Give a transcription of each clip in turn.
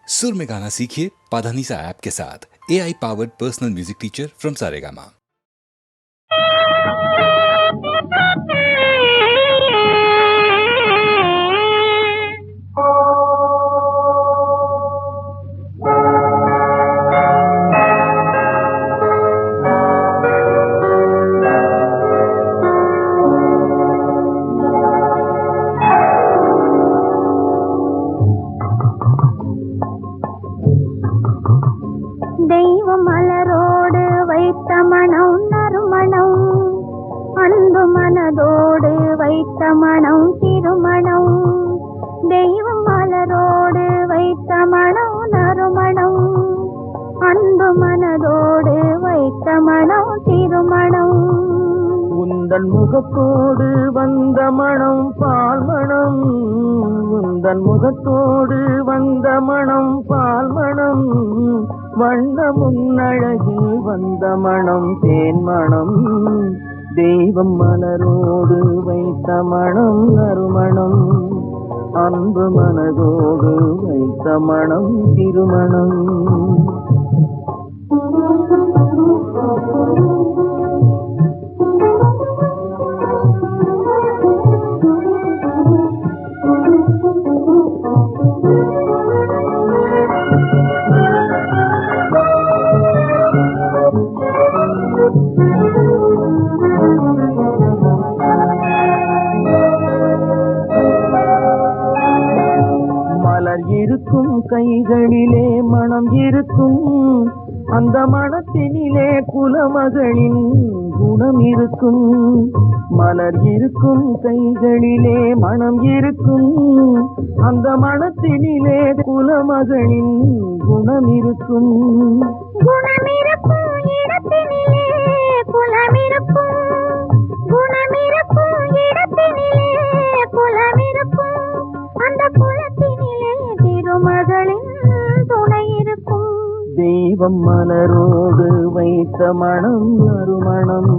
सुर में गाना सीखिए पाधानीसा ऐप के साथ। AI powered personal music teacher from Saregama. தெய்வ மலரோடு வைத்த மனம் நறுமணம், அன்பு மனதோடு வைத்த மனம் திருமணம். தெய்வ மலரோடு வைத்த மனம் நறுமணம், அன்பு மனதோடு வைத்த மனம் திருமணம். உந்தன் முகத்தோடு வந்த மனம் பால் மணம், உந்தன் முகத்தோடு வந்த மனம் பால் மணம். வண்ணமும் அழகில் வந்த மனம் தேன் மணம். தெய்வம் மலரோடு வைத்த மனம் நறுமணம், அன்பு மனதோடு வைத்த மனம் திருமணம். இருக்கும் கைகளிலே மனம் இருக்கும், அந்த மனத்தினிலே குலமகளின் குணம் இருக்கும். மலர் இருக்கும் கைகளிலே மனம் இருக்கும், அந்த மனத்தினிலே குலமகளின் குணம் இருக்கும். குணமிருக்கும் இடத்தினிலே குலமிருக்கும், குணமிருக்கும் இடத்தினிலே குலமிருக்கும். அந்த குலத்தினிலே திருமகளின் துணை இருக்கும். தெய்வம் மலரோடு வைத்த மனம் நறுமணம்,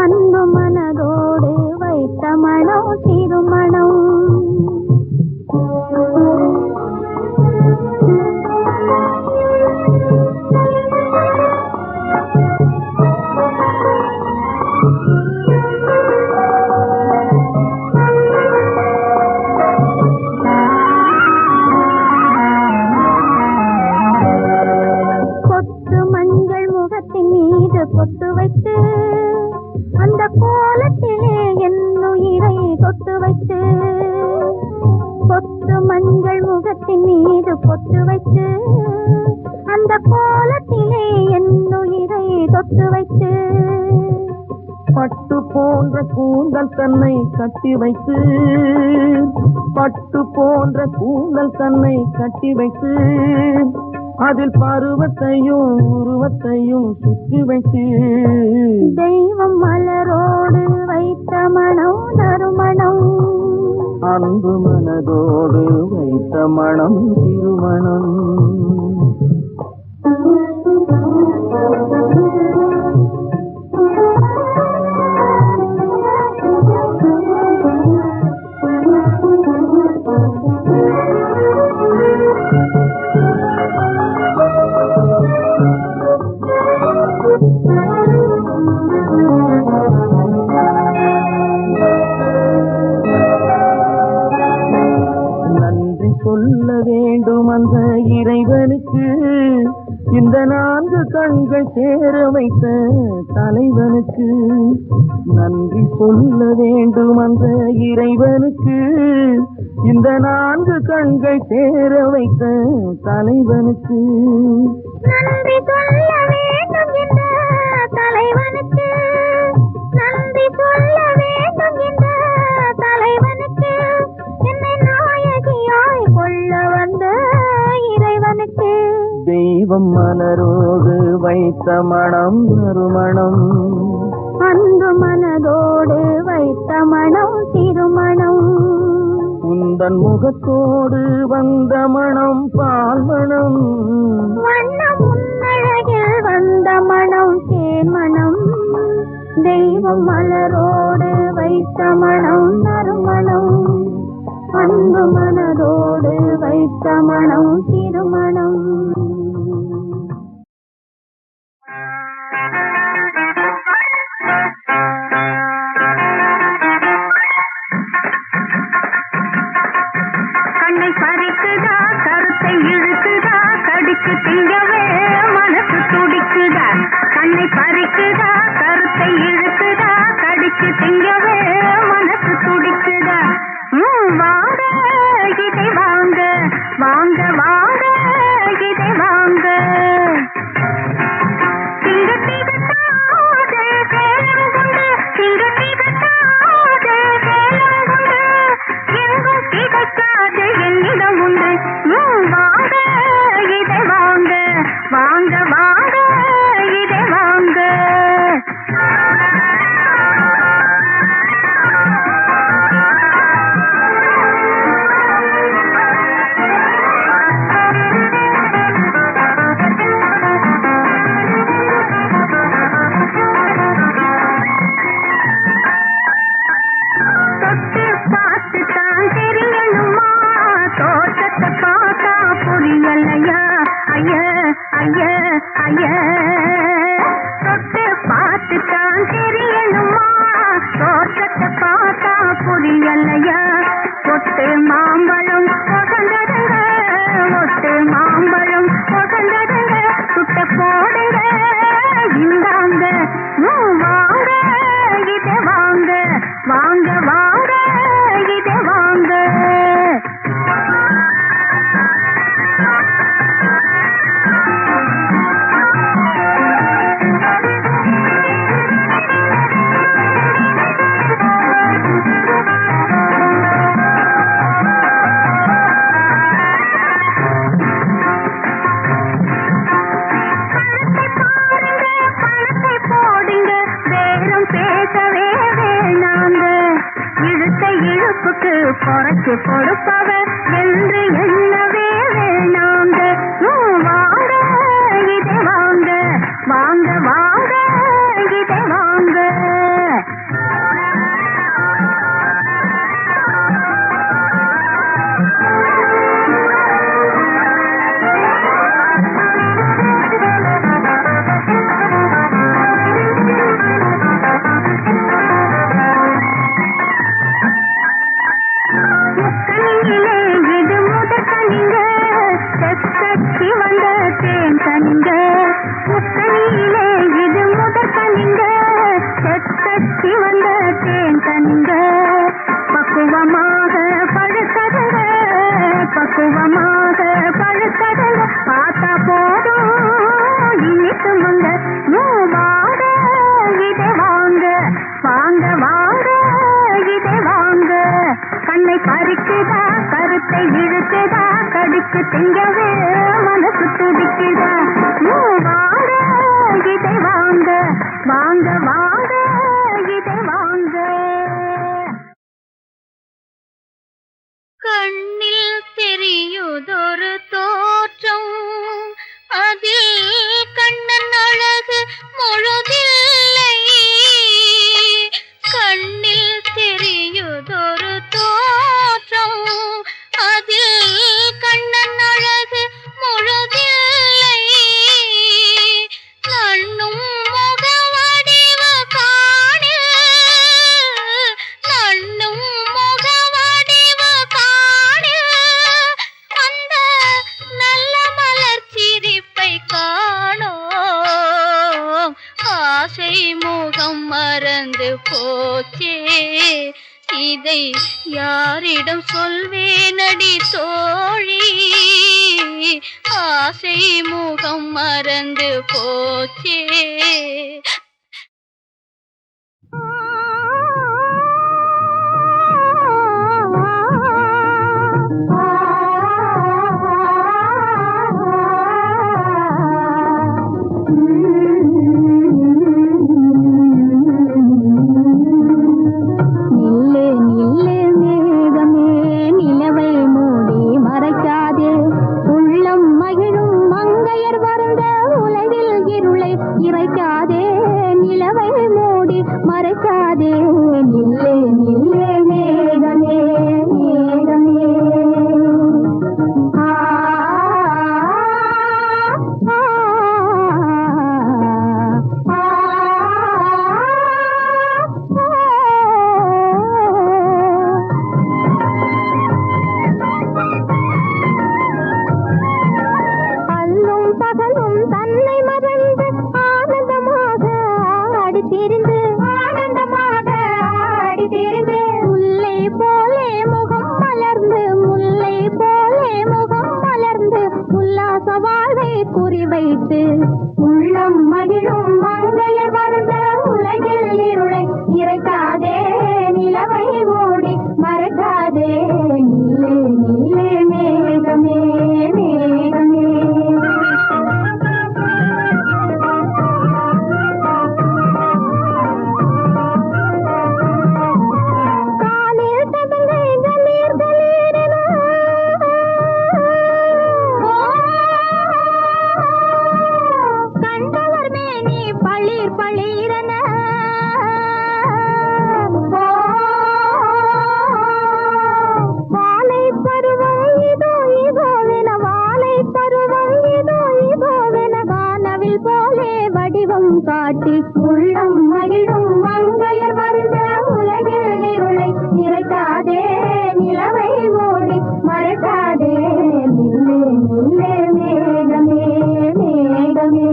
அன்பு மனதோடு வைத்த மனம் திருமணம். பொட்டு வைத்து அந்த கோலத்திலே என் உயிரை தொட்டு வைத்து, பொட்டு மஞ்சள் முகத்தின் மீது பொட்டு வைத்து அந்த கோலத்திலே என் உயிரை தொட்டு வைத்து, பட்டு போன்ற கூந்தல் தன்னை கட்டி வைத்து, பட்டு போன்ற கூந்தல் தன்னை கட்டி வைத்து, அதில் பருவத்தையும் உருவத்தையும் சுற்றி வைத்து. தெய்வம் மலரோடு வைத்த மனம் நறுமணம், அன்பு மனதோடு வைத்த மனம் திருமணம். நன்றி சொல்ல வேண்டும் அந்த இறைவனுக்கு, இந்த 4 கண்கள் சேர வைத்த தலைவனுக்கு. நன்றி சொல்ல வேண்டும் அந்த இறைவனுக்கு, இந்த 4 கண்கள் சேர வைத்த தலைவனுக்கு. நன்றி சொல்ல வேண்டும் இந்த தலைவனுக்கு, நன்றி சொல்ல வேண்டும் இந்த தலைவனுக்கு. என்னை நாயகியாய் கொள்ள வந்த இறைவனுக்கு. தெய்வம் மலரோடு வைத்த மனம் நறுமணம், அன்பு மனதோடு வைத்த மனம் திருமணம். உந்தன் முகத்தோடு வந்த மனம் பால் மணம், வண்ணம் உன்னழகில் வந்த மனம் தேன் மணம். தெய்வம் மலரோடு வைத்த மனம் நறுமணம், அன்பு மனதோடு வைத்த வைத்த மனம் திருமணம். கண்ணை பறிக்குதா, கருத்தை இழுக்குதா, கடிச்சு திங்கவே மனசு துடிக்குதா. கண்ணை பறிக்குதா, கருத்தை இழுக்குதா, கடிச்சு திங்கவே மனசு துடிக்குதா. வாங்க இதை வாங்க, வாங்க வாங்க இதை வாங்க. திங்க திகட்டாதே சேலங்குண்டு, திங்க திகட்டாதே சேலங்குண்டு, எங்கும் கிடைக்காது என்னிடம் உண்டு. வாங்க இதை வாங்க, வாங்க வாங்க இதை வாங்க. தொட்டு பார்த்து தான் தெரியணுமா, தோட்டத்தை பார்த்தா புரியலையா? ஐய ஐய ஐய. தொட்டு பார்த்து தான் தெரியணுமா, தோட்டத்தை பார்த்தா புரியலையா? ஒட்டு மாம்பழம் கொகந்ததுங்க, ஒட்டு மாம்பழம் கொகந்ததுங்க, சுட்ட போடுங்க இந்தாங்க. வாங்க இதை வாங்க, வாங்க வாங்க இதை வாங்க. பணத்தை போடுங்க, பேரம் பேசவே வேணாங்க. இழுத்த இழுப்புக்கு குறைச்சு கொடுப்பவர் என்று எண்ணவே வேணாங்க. வாங்க இதை வாங்க, வாங்க வாங்க இதை வாங்க. முக்கணியிலே இது முதற்கணிங்க, தெற்கட்சி வந்த தேன் கணிங்க. முக்கணியிலே இது முதற்கணிங்க, தெற்கட்சி வந்த தேன் கணிங்க. பக்குவமாக பழுக்கதுங்க, பக்குவமாக பழுக்கதுங்க, பார்த்தா போதும் இனிக்குமுங்க. வாங்க இதை வாங்க, வாங்க வாங்க இதை வாங்க. கண்ணை பறிக்குதா, கருத்தை இழுக்குதா, கடிச்சு திங்கவே மனசு துடிக்குதா. வாங்க இதை வாங்க, வாங்க வாங்க இதை வாங்க. கண்ணில் தெரியுதொரு தோற்றம், அதில் கண்ணன் அழகு முழுதில்லை. கண்ணில் தெரியுதொரு தோற்றம், அதில் கண்ணன் அழகு முழுதில்லை. நண்ணும் முகவடிவ காணில், நண்ணும் முகவடிவ காணில், அந்த நல்ல மலர் சிரிப்பை காணோம். ஆசை முகம் மறந்து போச்சே, இதை யாரிடம் சொல்வேனடி தோழி? ஆசை முகம் மறந்து போச்சே. நில்லு நில்லு மேகமே, நிலவை மூடி மறைக்காதே. உள்ளம் மகிழும் மங்கையர் வருந்த உலகில் இருளை இறைக்காதே. குறிவைத்து உள்ளம் மகிழும் மங்கையர் வருந்த உலகில் இருளை இறைக்காதே நிலவை மூடி மறைக்காதே நீலே நீலே மேகமே மேகமே காலில் ததங்கை கலீர் கலீரென கண்டவர் மேனி பளிர் பளிரென வாலை பருவம் இதோ இதோவென வாலை பருவம் இதோ இதோவென வானவில் போலே வடிவம் காட்டி உள்ளம் மகிழும் மங்கையர் வருந்த உலகில் இருளை இறைக்காதே நிலவை மூடி மறைக்காதே நில்லே நில்லே மேகமே மேகமே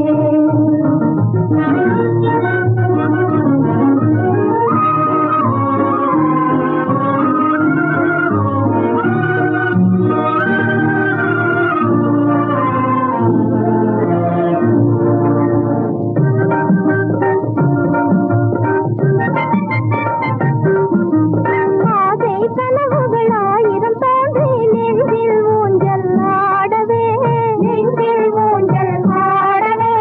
ஆசை கனவுகள் ஆயிரம் தோன்றி நெஞ்சில் ஊஞ்சல் ஆடவே நெஞ்சில் ஊஞ்சல் ஆடவே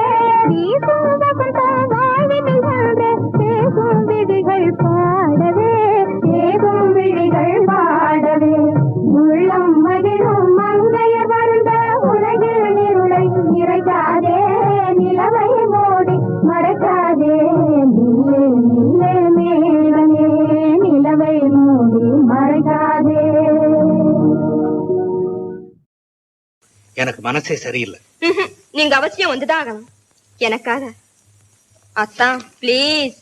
வீசும் வசந்தம் வாழ்வினில் சென்று பேசும் விழிகள் பாடவே பேசும் விழிகள் பாடவே உள்ளம் மகிழும் மங்கையர் வருந்த உலகில் இருளை இறைக்காதே நிலவை மூடி மறைக்காதே நில்லே நில்லே மேகமே நிலவை மூடி மறைக்காதே எனக்கு மனசே சரியில்லை. நீங்க அவசியம் வந்துதான் ஆகணும் எனக்காக. அத்தான் ப்ளீஸ்.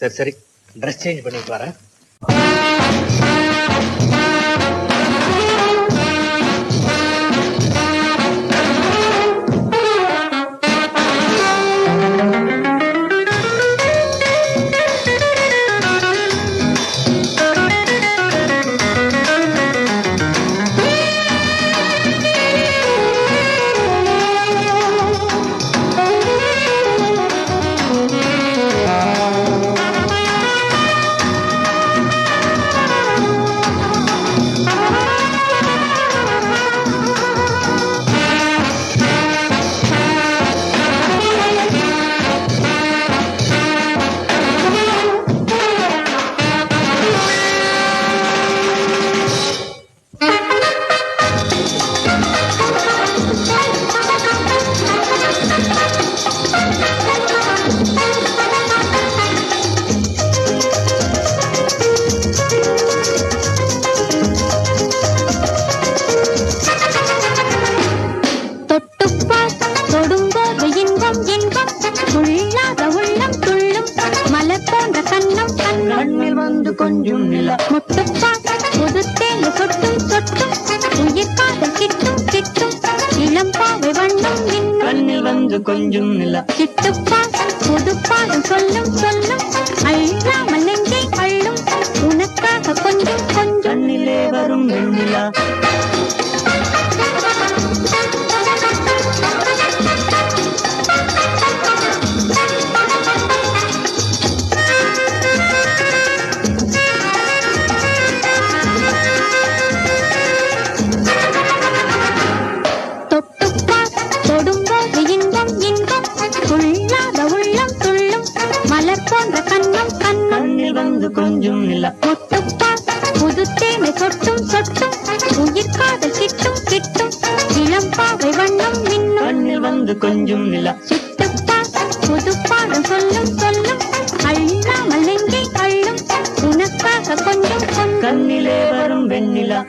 சரி சரி, ட்ரெஸ் சேஞ்ச் பண்ணிட்டு வரேன். கண்ணில் வந்து கொஞ்சம் நிலா முட்டுப்பால் புதுத்தேன் சொட்டும் சொட்டும் உயிர் காதல் கிட்டும் கிட்டும் இளம்பாவை வண்ணம் இன்னும் கண்ணில் வந்து கொஞ்சம் நிலா சிட்டுப்பால் புதுப்பாலும் சொல்லும் சொல்லும் அள்ளாமல் நெஞ்சை அள்ளும் உனக்காக கொஞ்சம் கொஞ்சம் கண்ணிலே வரும் வெண்ணிலா கண்ணில் வந்து கொஞ்சம் நிலா முட்டுப்பால் புதுத்தேனை சொட்டும் சொட்டும் உயிர் காதல் கிட்டும் கிட்டும் இளம்பாவை வண்ணம் இன்னும் கண்ணில் வந்து கொஞ்சம் நிலா சிட்டுப்பால் புதுப்பாலும் சொல்லும் சொல்லும் அள்ளாமல் நெஞ்சை அள்ளும் உனக்காக கொஞ்சம் கொஞ்சம் கண்ணிலே வரும் வெண்ணிலா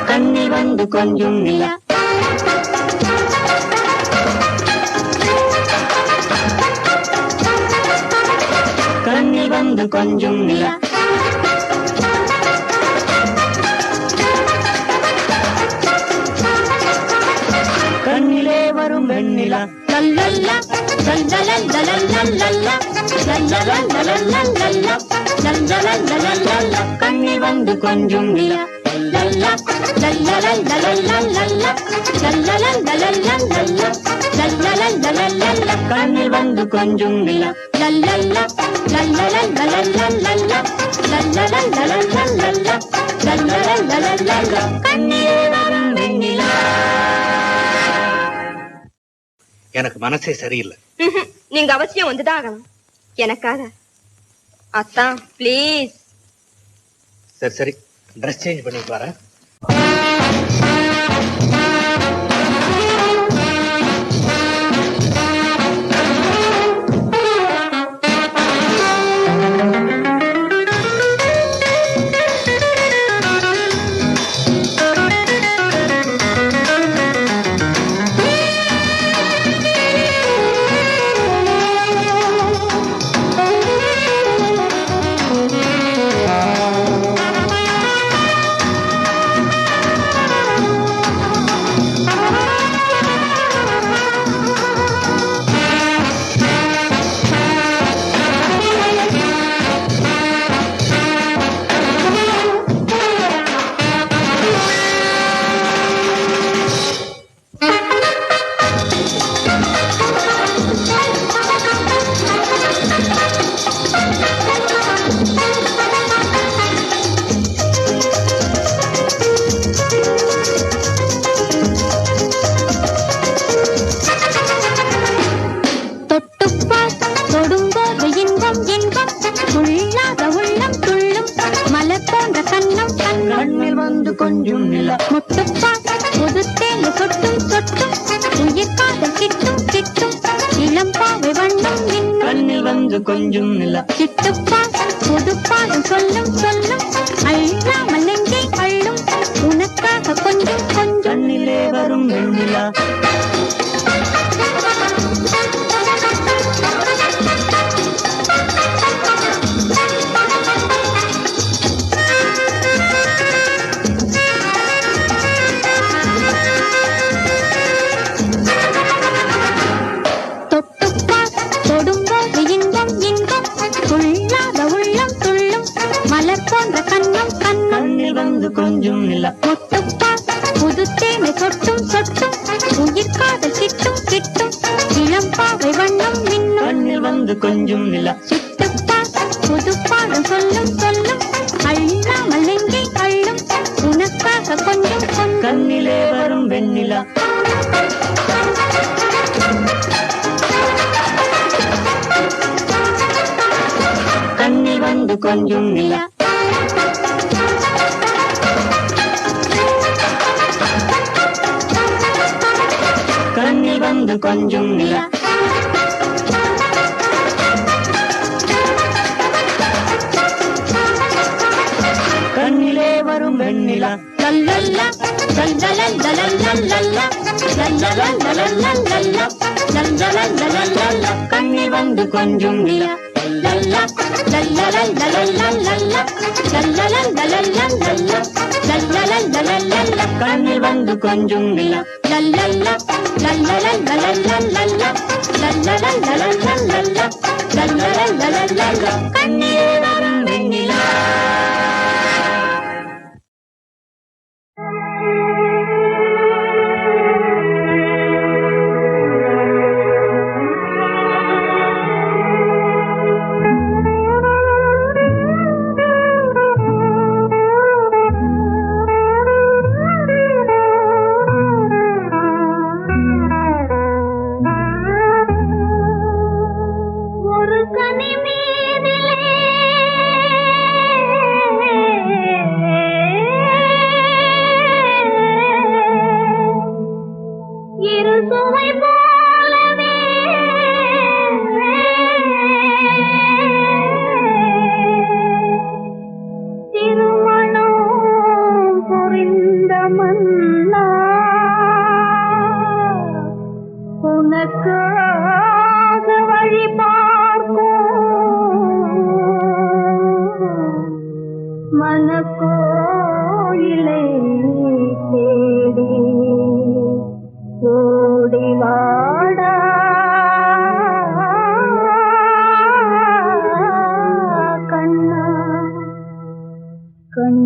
கண்ணில் வந்து கொஞ்சம் நிலா கண்ணில் வந்து கொஞ்சம் நிலா கண்ணிலே வரும் வெண்ணிலா லல்லல்லா லல்லலல்லலல்லல்லல்லா லல்லலல்லலல்லல்லா லல்லலல்லலல்லல்லா கண்ணில் வந்து கொஞ்சம் நிலா லல்லா லல்லலல்லலல்லல்லல்லா லல்லலல்லலல்லல்லா லல்லலல்லலல்லல்லா கண்ணில் வந்து கொஞ்சம் நிலா லல்லல்லா லல்லலல்லலல்லல்லா லல்லலல்லலல்லல்லா லல்லலல்லலல்லல்லா கண்ணிலே வரும் வெண்ணிலா. எனக்கு மனசே சரியில்லை. நீங்க அவசியம் வந்துதான் ஆகணும் எனக்காக. அத்தான் ப்ளீஸ். சரி சரி, ட்ரெஸ் சேஞ்ச் பண்ணிட்டு வரேன். கண்ணில் வந்து கொஞ்சம் நிலா முட்டுப்பால் புதுத்தேன் சொட்டும் சொட்டும் உயிர் காதல் கிட்டும் கிட்டும் இளம்பாவை வண்ணம் இன்னும் கண்ணில் வந்து கொஞ்சம் நிலா சிட்டுப்பால் புதுப்பாலும் சொல்லும் சொல்லும் அள்ளாமல் நெஞ்சை அள்ளும் உனக்காக கொஞ்சம் கொஞ்சம் கண்ணிலே வரும் வெண்ணிலா. கண்ணில் வந்து கொஞ்சம் நிலா முட்டுப்பால் புதுத்தேனை சொட்டும் சொட்டும் உயிர் காதல் கிட்டும் கிட்டும் இளம்பாவை வண்ணம் இன்னும் கண்ணில் வந்து கொஞ்சம் நிலா சிட்டுப்பால் புதுப்பாலும் சொல்லும் சொல்லும் அள்ளாமல் நெஞ்சை அள்ளும் உனக்காக கொஞ்சம் கொஞ்சம் கண்ணிலே வரும் வெண்ணிலா. கண்ணில் வந்து கொஞ்சம் நிலா கண்ணில் வந்து கொஞ்சம் நிலா கண்ணிலே வரும் வெண்ணிலா. லல்லல்லா லல்லலல்லலல்லல்லா லல்லலல்லலல்லல்லா லல்லலல்லலல்லல்லா கண்ணில் வந்து கொஞ்சம் நிலா லல்லா லல்லலல்லலல்லல்லா லல்லலல்லலல்லல்லா லல்லலல்லலல்லல்லா கண்ணில் வந்து கொஞ்சம் நிலா லல்லல்லா லல்லலல்லலல்லல்லா லல்லலல்லலல்லல்லா லல்லலல்லலல்லல்லா கண்ணிலே வரும் வெண்ணிலா. ஒரு கனி மீதிலே இரு சுவை போலவே திருமணம் புரிந்த மன்னா உனக்காக வழி பார்க்கும் மனக்கோயிலை தேடி ஓடி வாடா கண்ணா கண்ணா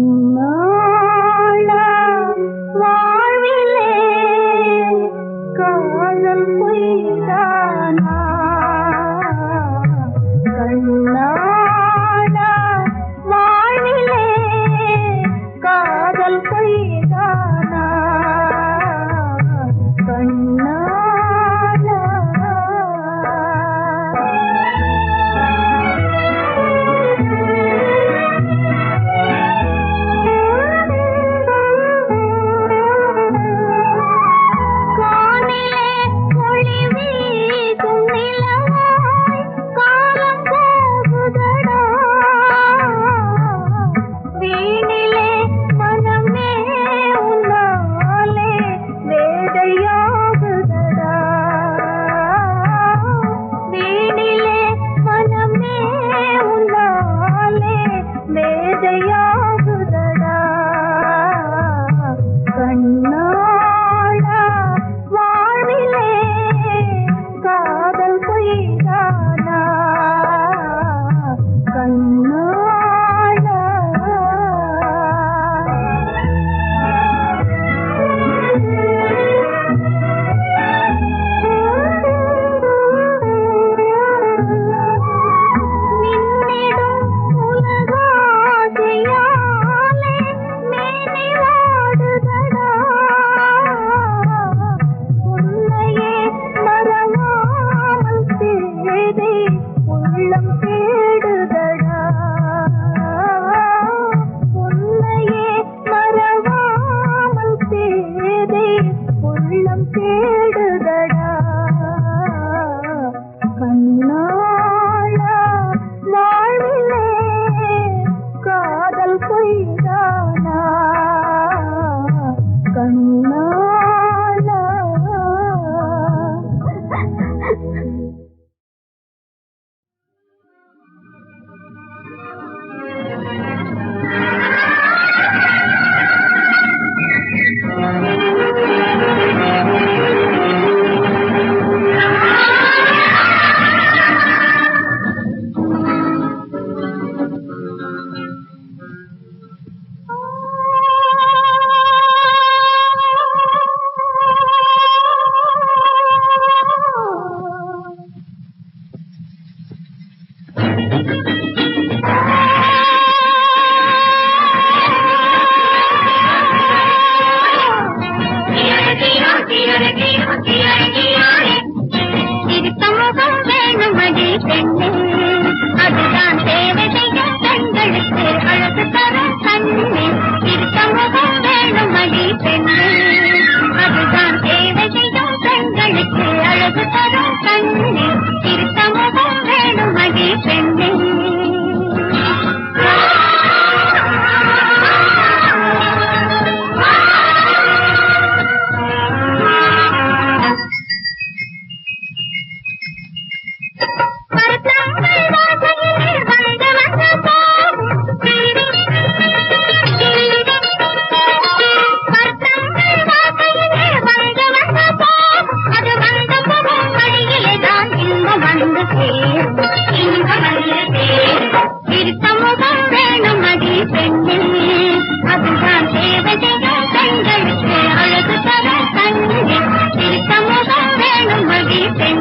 பெண்ணே அதுதான் தேவை செய்யும் கண்களுக்கு அழகு தர கண்ணே திருத்த முகம் வேணும் மதி பெண்